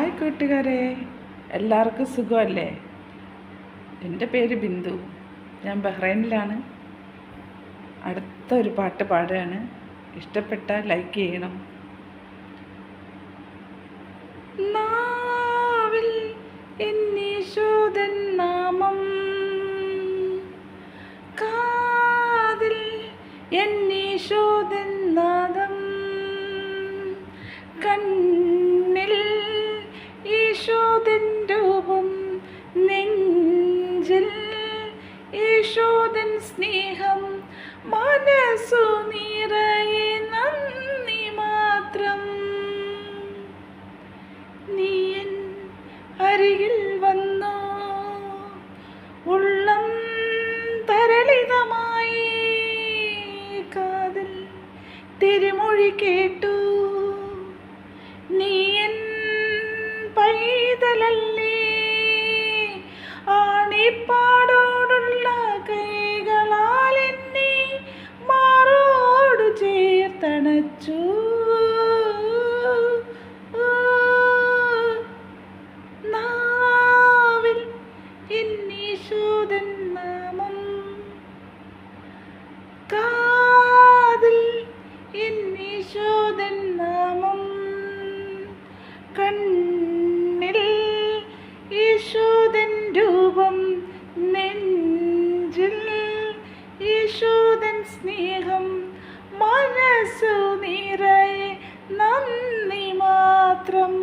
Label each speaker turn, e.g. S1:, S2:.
S1: Hi കൂട്ടുകാരെ, എല്ലാവർക്കും സുഖമല്ലേ? എൻ്റെ പേര് ബിന്ദു. ഞാൻ ബഹ്റൈനിലാണ്. അടുത്ത ഒരു പാട്ട് പാടുകയാണ്. ഇഷ്ടപ്പെട്ടാൽ ലൈക്ക് ചെയ്യണം. നാവിൽ എന്നീശോദൻ നാമം, കാതിൽ എന്നീശോദൻ നാദം, കണ്ണിൽ ഈശോദൻ രൂപം, നെഞ്ചിൽ ഈശോദൻ സ്നേഹം, മനസ്സു നിറയെ നന്ദി മാത്രം. നീയൻ അരികിൽ വന്നോ, ഉള്ളം തരളിതമായി, കാതിൽ തിരുമൊഴി കേട്ടു. നീയൻ പൈതലല്ലേ, ആണിപ്പാടോടുള്ള കൈകളാൽ എന്നെ മാറോടു ചേർത്തണച്ചു. നാവിൽ എന്നീശോദൻ നാമം, കാതിൽ എന്നീശോദൻ നാമം, കണ്ണിൽ ഈശോദൻ രൂപം, നെഞ്ചിൽ ഈശോദൻ സ്നേഹം, മനസ്സു നിറയെ നന്ദി മാത്രം.